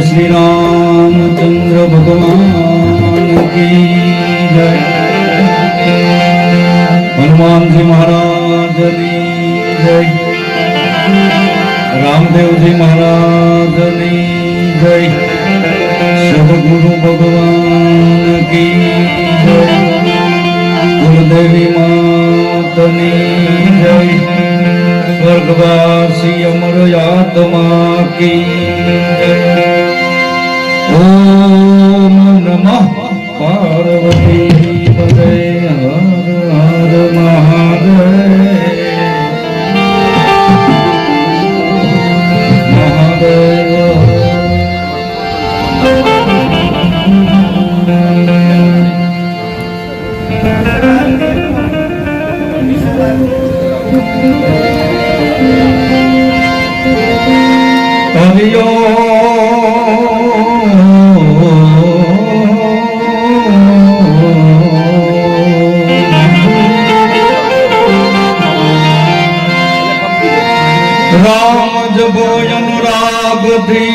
श्री रामचंद्र भगवान की जय। हनुमान जी महाराज की जय। रामदेव जी महाराज की जय। सदगुरु भगवान की जय। कुलदेवी माता की जय। स्वर्गवासी अमर आत्मा की जय। ओम नमः पार्वती पते हर हर महादेव महादेव। हरिओ राम जबो अनुराग थी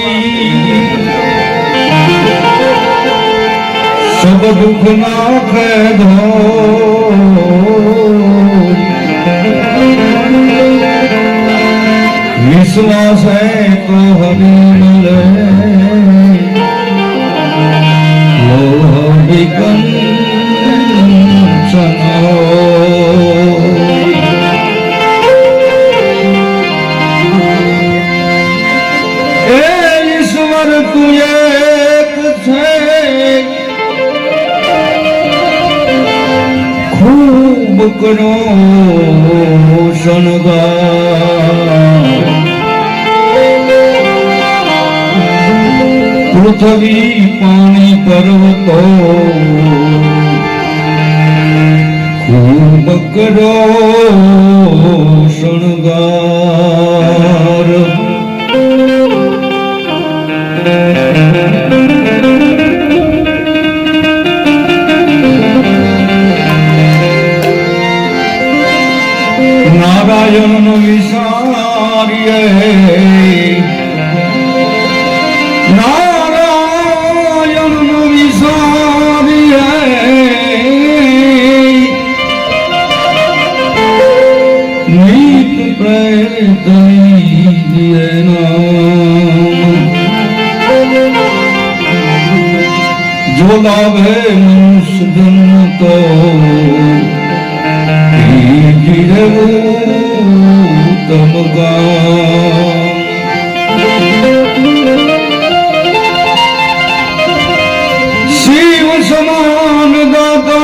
सब दुख नाख धो। विश्वास है तो हरि मिले लोह विकंचन हो। तू एक छे खूब करो शणगार। पृथ्वी पानी पर्वतो खूब करो शणगार। नारायण विसारिये नारायण विसारिये नीत प्रेत दिए नाम। जो लाभे मनुष्य जन्म तो शिव समान दाता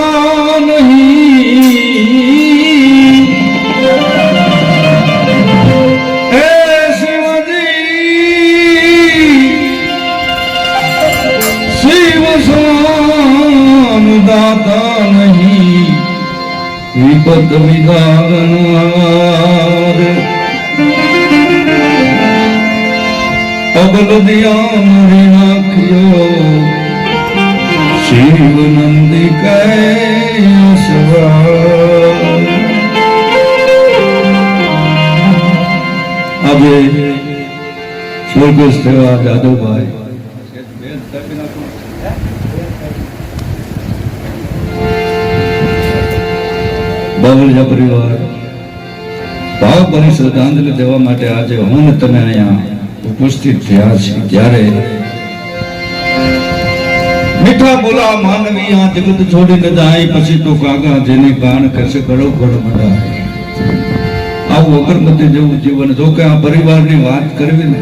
नहीं। हे शिवजी शिव समान दाता नहीं। विपद विदारनार अबल दिया मरी राखियो शिव नंदी कैसवार। अब स्वर्गस्थ जादव भाई બાવળિયા પરિવાર ભાવભરી શ્રદ્ધાંજલિ દેવા માટે આજે હું ને તમે અહીંયા ઉપસ્થિત થયા છે। જ્યારે મીઠા બોલા માનવી આ જગત છોડીને જાય પછી તો કાગા જેને ગાન કરશે ગળો ગળ મડાય। આવું અગરબત્તી જેવું જીવન। જો કે આ પરિવારની વાત કરવી ને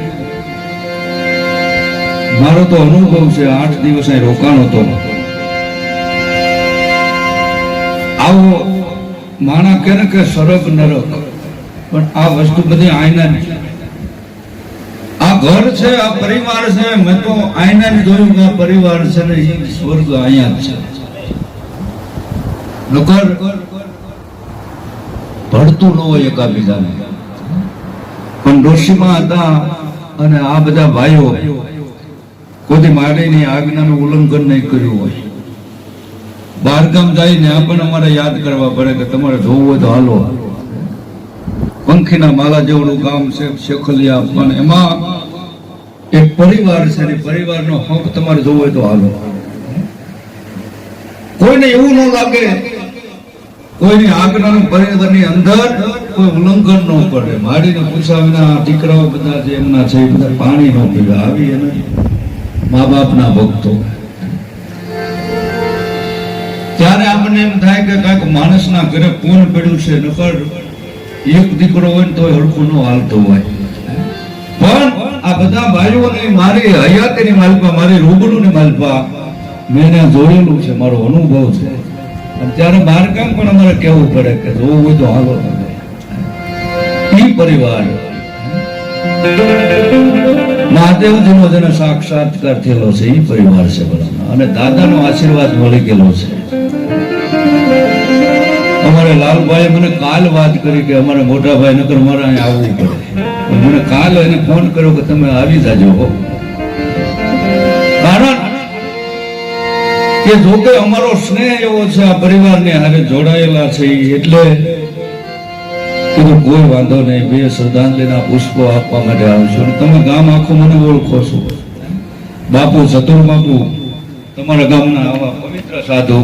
મારો તો અનુભવ છે। 8 દિવસ અહીં રોકાણ હતો। આવો માણા કે ને કે સ્વર્ગ નરક પણ આ વસ્તુ બધી આઈના આ ઘર છે આ પરિવાર છે। મેં તો આઈના ને જોયું કે આ પરિવાર છે ને એ સ્વર્ગ અહીંયા છે। નકર ભળતું ન હોય એકાબીજાને। પણ ડોશીમાં હતા અને આ બધા ભાઈઓ કોઈ મારીની આજ્ઞાનું ઉલ્લંઘન નહીં કર્યું હોય, બહારગામ જઈને આપણને અમારે યાદ કરવા પડે કે તમારે જોવું હોય તો હાલો. પંખીના માલા જેવડું ગામ છે શેખલિયા, પણ એમાં એક પરિવાર છે ને પરિવારનો હક તમારે જોવો હોય તો હાલો. કોઈને એવું ન લાગે, કોઈની આજ્ઞાનું પરિવારની અંદર કોઈ ઉલ્લંઘન ન કરે. માડીને પૂછ્યા વિના દીકરાઓ બધા જે એમના છે એ બધા પાણી ન પીવે. આવી એને મા બાપના ભક્તો. ત્યારે આપણને એમ થાય કે કાંઈક માણસના ઘરે પૂન પડ્યું છે, નકર એક દીકરો હોય ને તો હરખું ન હાલતો હોય. પણ આ બધા ભાઈઓને મારી હયાતીની માલપા, મારી રૂબરૂની માલપા મેં એને જોયેલું છે, મારો અનુભવ છે. અને ત્યારે બહારગામ પણ અમારે કહેવું પડે કે જોવું હોય તો હાલો. ઈ પરિવાર મહાદેવજીનો જેને સાક્ષાત્કાર થયેલો છે ઈ પરિવાર છે બરાબર. અને દાદાનો આશીર્વાદ મળી ગયેલો છે. અમારે લાલભાઈ મને કાલ વાત કરી કે અમારે મોટા ભાઈ નકર મારે અહીંયા આવવું પડે. મને કાલ એને ફોન કર્યો કે તમે આવી જાજો. કારણ કે જો કે અમારો સ્નેહ એવો છે, આ પરિવારને હારે જોડાયેલા છે, એટલે કીધું કોઈ વાંધો નહીં, બે શ્રદ્ધાંજલિના પુષ્પો આપવા માટે આવશું. તમે ગામ આખું મને ઓળખો છો. બાપુ ચતુર બાપુ તમારા ગામના આવા પવિત્ર સાધુ,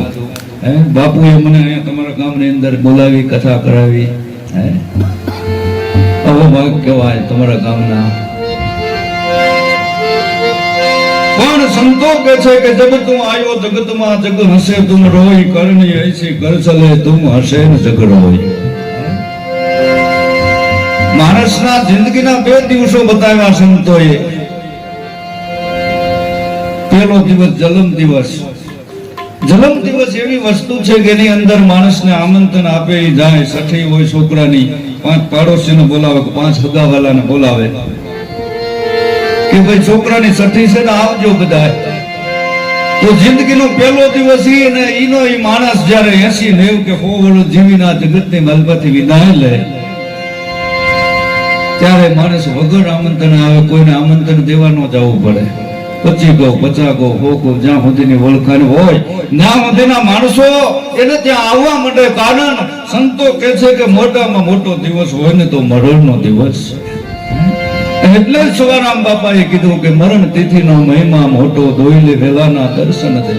બાપુએ મને અહીંયા તમારા ગામની અંદર બોલાવી, કથા કરાવી. આવો ભાગ કહેવાય તમારા ગામના. પણ સંતો કહે છે કે જબ તું આયો જગતમાં જગ હસે તુમ રોય, કરણી ऐसी कर चले तुम हसे न जग रोय. માણસના જિંદગીના બે દિવસો બતાવ્યા સંતોએ. પહેલો દિવસ જલમ દિવસ. જલમ દિવસ એવી વસ્તુ છે કે એની અંદર માણસને આમંત્રણ આપે જાય. સઠી હોય છોકરાની, 5 પાડોશીને બોલાવે, 5 હગાવાલાને બોલાવે કે ભાઈ છોકરાની સઠી છે ને આવજો બધા. તો જિંદગીનો પહેલો દિવસ ઈ ને ઈનો ઈ માણસ જ્યારે 80, 90 કે 100 વર્ષ જીવીના જગતની માલપાથી વિદાય લે, ત્યારે માણસ વગર આમંત્રણ આવે. કોઈને આમંત્રણ દેવા ન જવું પડે. 25 ગો 50 ગો 100 ગો જ્યાં સુધીની ઓળખાણ હોય ત્યાં સુધીના માણસો એને ત્યાં આવવા માટે. કારણ સંતો કહે છે કે મોટામાં મોટો દિવસ હોય ને તો મરણનો દિવસ. એટલે જ સવારામ બાપાએ કીધું કે મરણ તિથિનો મહિમા મોટો, દોયલે વેલાના દર્શન દે.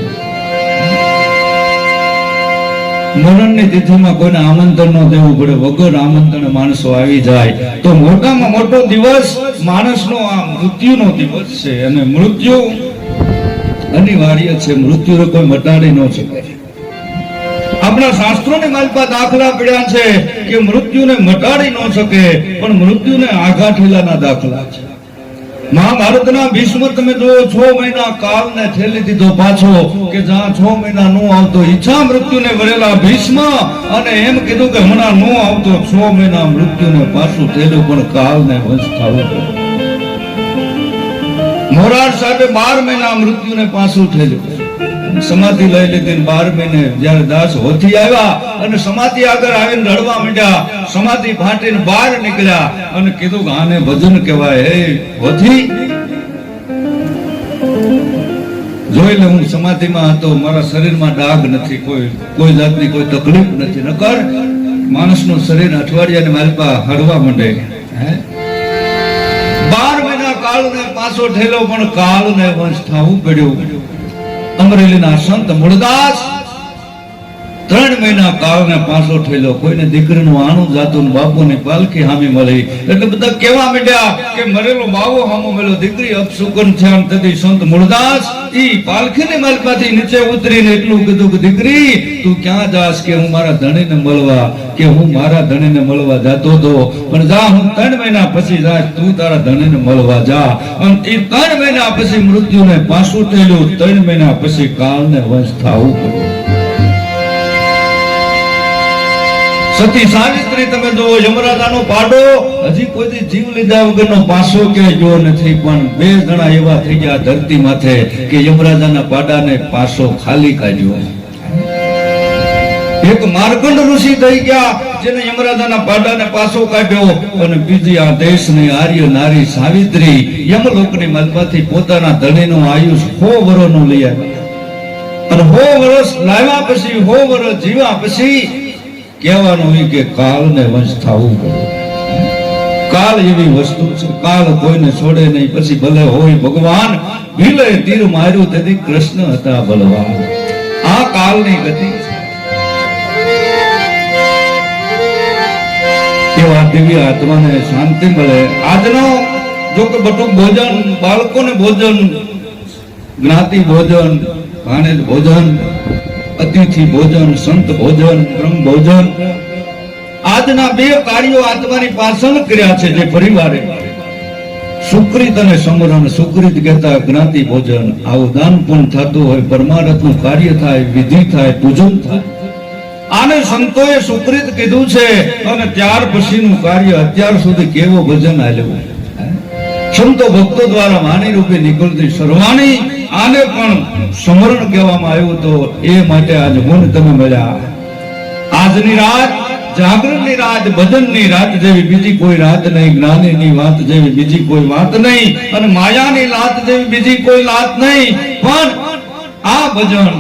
મરણની તિથિમાં કોઈને આમંત્રણ ન દેવું પડે. વગર આમંત્રણ માણસો આવી જાય તો મોટામાં મોટો દિવસ માણસનો આ મૃત્યુનો દિવસ છે. અને મૃત્યુ અનિવાર્ય છે. મૃત્યુને કોઈ મટાડી ન શકે. આપણા શાસ્ત્રોની માલપા દાખલા પડ્યા છે કે મૃત્યુને મટાડી ન શકે, પણ મૃત્યુને આઘાત હેલાના દાખલા છે. મહાભારતના ભીષ્મ તમે જો 6 મહિના કાળને ઠેલી દીધો પાછો, કે જ્યાં 6 મહિના નો આવતો ઈચ્છા મૃત્યુને વરેલા ભીષ્મ, અને એમ કીધું કે હમણાં નો આવતો 6 મહિના મૃત્યુને પાછું ઠેલ્યું, પણ કાળને વંશ થવું. મોરાર સાહેબે 12 મહિના મૃત્યુને પાછું ઠેલ્યું. સમાધિ લઈ લીધી. 12 મહિને જયારે દાસ હોથી આવ્યા અને સમાધિ આગળ આવીને રડવા માંડ્યા, સમાધિ ફાટીને બહાર નીકળ્યા અને કીધું કે આને ભજન કહેવાય. હે હોથી, જોઈ લે હું સમાધિમાં હતો, મારા શરીરમાં ડાઘ નથી, કોઈ જાતની કોઈ તકલીફ નથી. નકર માણસનું શરીર અઠવાડિયાની માલપા હળવા માંડે. 12 મહિના કાળને પાછો ઠેલો, પણ કાળને વંશ થવું પડ્યું. અમરેલીના સંત મૂળદાસ 3 મહિના કાળને પાછો ઠેલો. કોઈને દીકરીનું આણું જાતું, બાપુની પાલખી હામી મળી એટલે બધા કહેવા માંડ્યા કે મરેલો બાવો હામો મળ્યો, દીકરી અપશુકન થયા. તેથી સંત મૂળદાસ ઈ પાલખીની માલપાથી નીચે ઉતરીને એટલું કીધું કે દીકરી તું ક્યાં જાસ? કે હું મારા ધણીને મળવા, કે હું મારા ધણીને મળવા જાતો હતો, પણ જા હું 3 મહિના પછી જા, તું તારા ધણીને મળવા જા. અને એ 3 મહિના પછી મૃત્યુને પાછું ઠેલ્યું. 3 મહિના પછી કાળને વંશ થવું પડ્યું. સતી સાવિત્રી તમે જો યમરાજાનો પાડો હજી કોઈ જીવ લીધા વગરનો પાસો ક્યાંય ગયો નથી, પણ 2 જણા એવા થઈ ગયા ધરતી માથે કે યમરાજાના પાડાને પાસો ખાલી કાઢ્યો. એક માર્કંડ ઋષિ થઈ ગયા જેને યમરાજાના પાડાને પાછો કાઢ્યો અને બીજી આ દેશની આર્ય નારી સાવિત્રી યમલોકની મલમાંથી પોતાના ધણીનું આયુષ 100 વર્ષનું લઈ આવી અને 100 વર્ષ લાવ્યા પછી 100 વર્ષ જીવ્યા પછી કહેવાનું હોય કે કાળને વંશ થવું પડે. કાળ એવી વસ્તુ છે, કાળ કોઈને છોડે નહીં. પછી ભલે હોય ભગવાન ભીલે તીર માર્યું તેથી કૃષ્ણ હતા બલવાન. આ કાળની ગતિ છે. એવા દિવ્ય આત્માને શાંતિ મળે. આજનો જો કે બટુક ભોજન, બાળકોને ભોજન, જ્ઞાતિ ભોજન, ભાણેજ ભોજન, અતિથિ ભોજન, સંત ભોજન, બ્રહ્મ ભોજન, આજના 2 કાર્યો આત્માની પાછળ કર્યા છે. જે પરિવારે સુકૃત અને સમરણ, સુકૃત કહેતા જ્ઞાતિ ભોજન, આવું દાન પુણ્ય થતું હોય, પરમાર્થનું કાર્ય થાય, વિધિ થાય, પૂજન થાય. આને સંતોએ સુકૃત કીધું છે. અને ત્યાર પછીનું કાર્ય અત્યાર સુધી કેવો ભજન આલ્યું. સંતો ભક્તો દ્વારા વાણી રૂપે નીકળતી સર્વાણી, આને પણ સમરણ કહેવામાં આવ્યું. તો એ માટે આજ ગુણ તમે મળ્યા. આજની રાત જાગરણની રાત, ભજનની રાત જેવી બીજી કોઈ રાત નહીં, જ્ઞાનીની વાત જેવી બીજી કોઈ વાત નહીં, અને માયાની લાત જેવી બીજી કોઈ લાત નહીં. પણ આ ભજન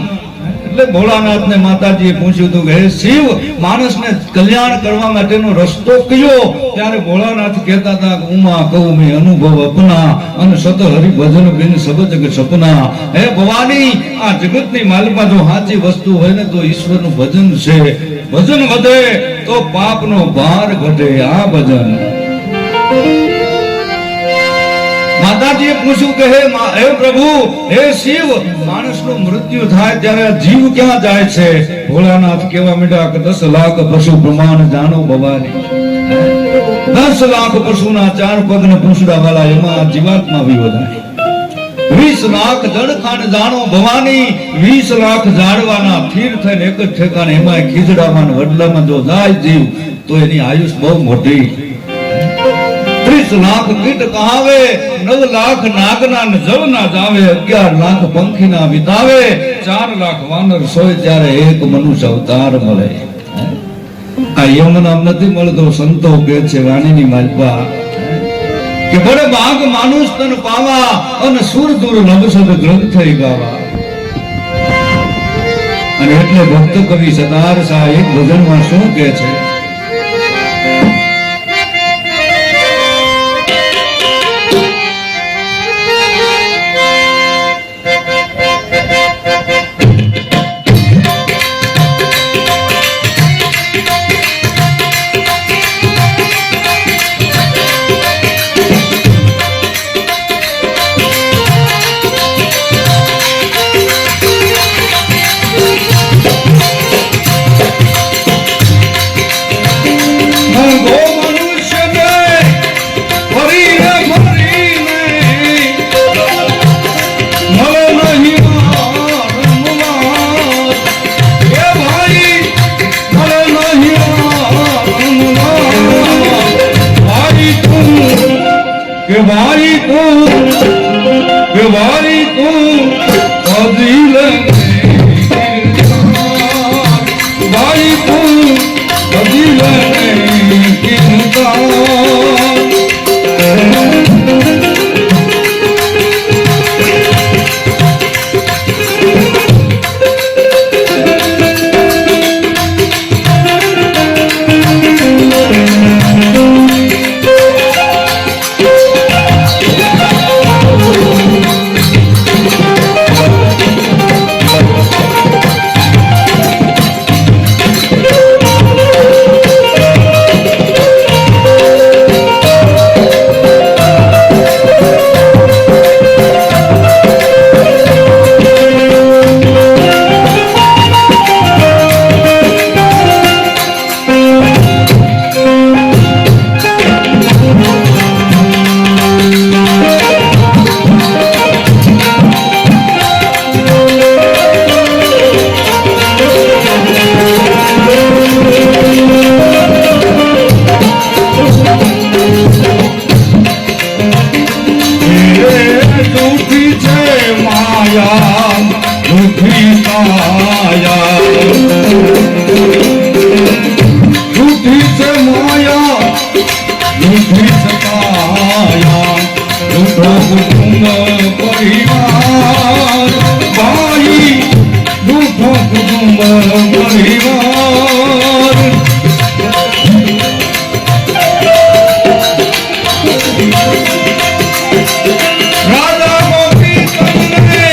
એટલે ભોળાનાથને માતાજીએ પૂછ્યું હતું કે હે શિવ, માણસને કલ્યાણ કરવા માટેનો રસ્તો કયો? ત્યારે ભોળાનાથ કહેતા હતા ઉમા કહું મેં અનુભવ અપના, અને સત હરિ ભજન બિન સબ જગ સપના. હે ભવાની, આ જગતની માલિકમાં જો સાચી વસ્તુ હોય ને તો ઈશ્વરનું ભજન છે. ભજન વધે તો પાપનો ભાર ઘટે. આ ભજન. માતાજીએ પૂછ્યું કે હે પ્રભુ, હે શિવ, માણસનું મૃત્યુ થાય ત્યારે જીવ ક્યાં જાય છે? ભોળાનાથ કહેવા માંડ્યા કે 10 લાખ પશુ પ્રમાણ જાણો ભવાની. 10 લાખ પશુના 4 પગને પૂંછડા વાળા એમાં જીવાત્મા વિવધાય. 20 લાખ જળખાંડ જાણો ભવાની. 20 લાખ ઝાડવાના થીર થઈને એક જ ઠેકાણે એમાં ખીજડામાં વડલામાં જો જાય જીવ તો એની આયુષ બહુ મોટી. 30 લાખ કીટ કહાવે, 9 લાખ નાગના જળના જાવે, 11 લાખ પંખીના વિતાવે, 4 લાખ વાનર સોય ત્યારે એક મનુષ્ય અવતાર મળે. આ યમ નામ નથી મળતો. સંતો કે છે વાણીની માલપા કે બડે ભાગ માનુષ તન પાવા, અને સુર દૂર નવસદ ગ્રંથ થઈ ગાવા. અને એટલે ભક્ત કવિ સદાર શાહ એક ભજનમાં શું કહે છે? કુટુંબ પરિવાર ભાઈ જૂઠો કુટુંબ પરિવાર રાજા ગોપી તમને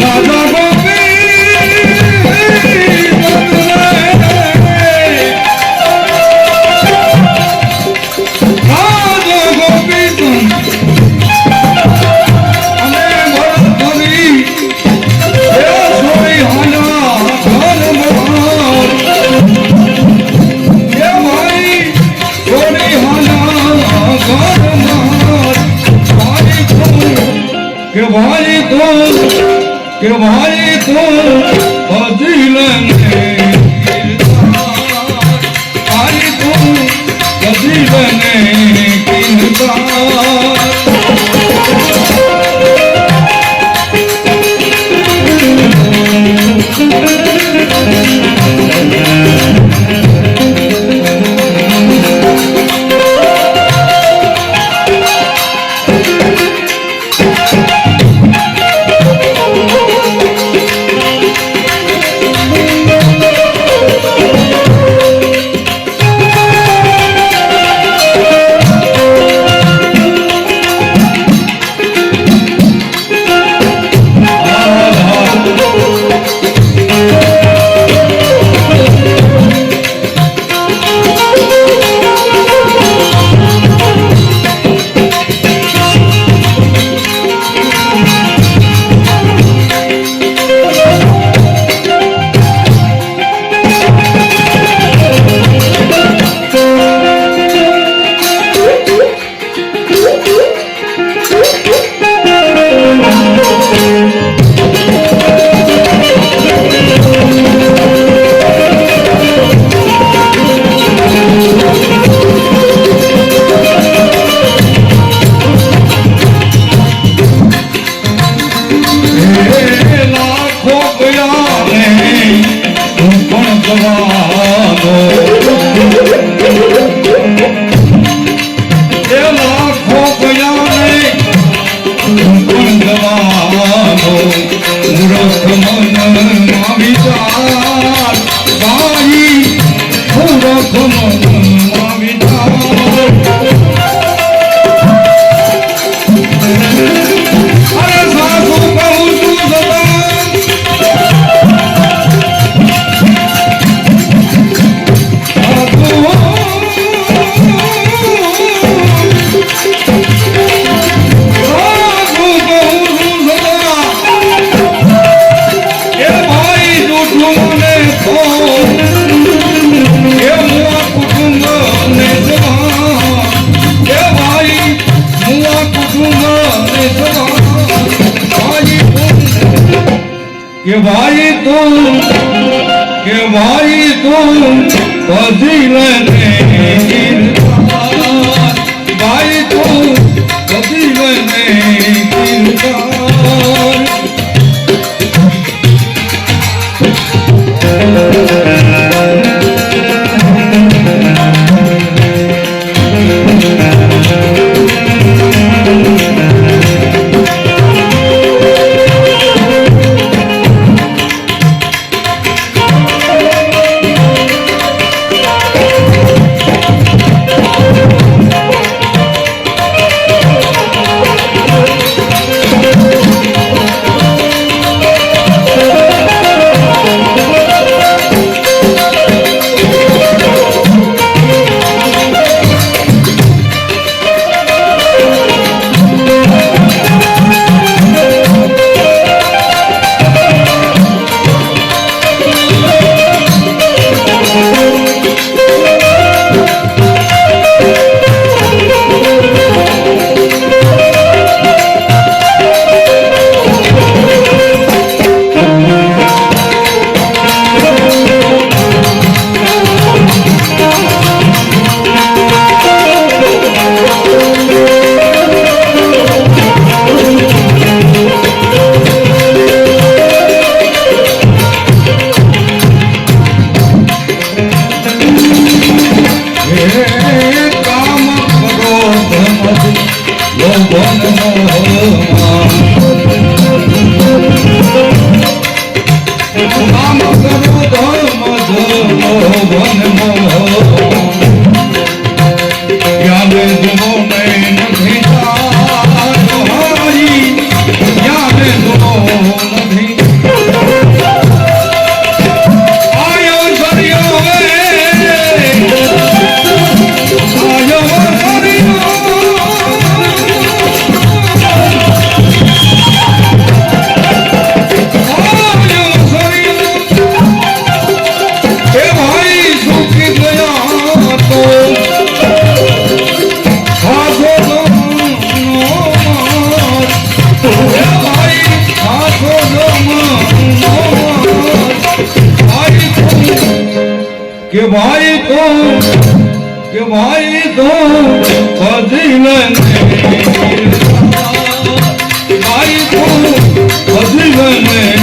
રાજા કે ભાઈ તો હજી લને ભાઈ તો હજી લને કે ભાઈ તું હજી લને ભાઈ તું હજી લને કે ભાઈ તો ફજીલને ભાઈ તો ફજીલને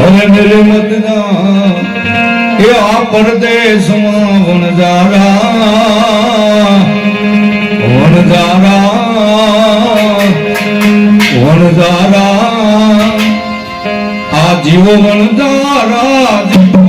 मेरे मतदा ये आ परदेश वनदारा आ जीवो वनदारा जीवो वनदारा जीवो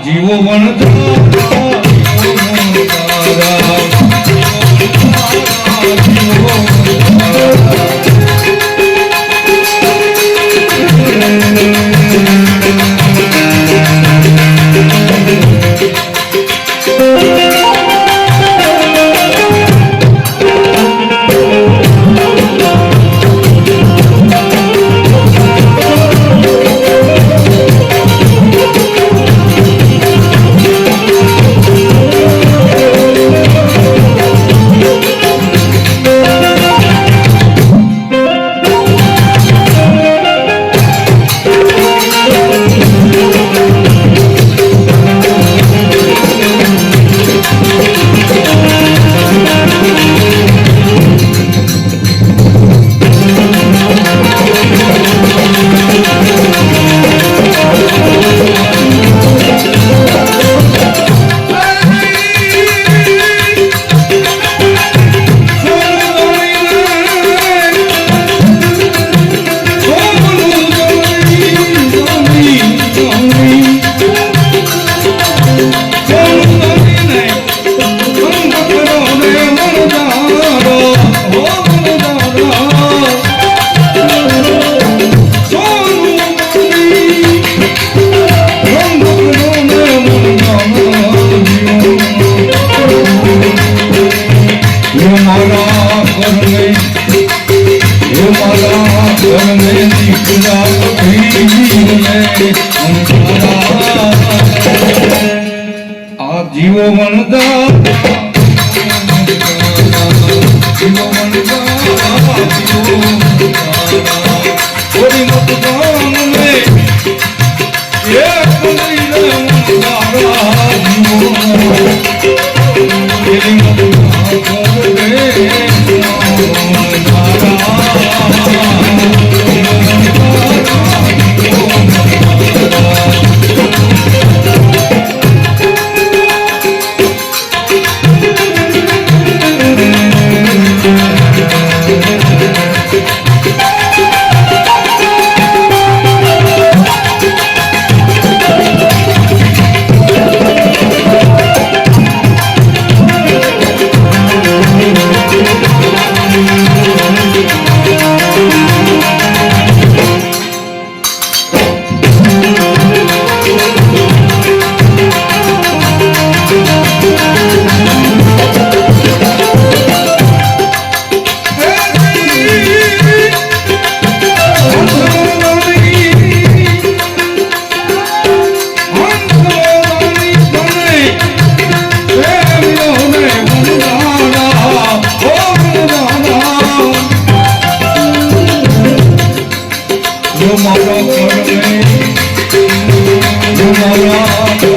जीवो वनदा जीवो वनदा जीवो वनदा Oh,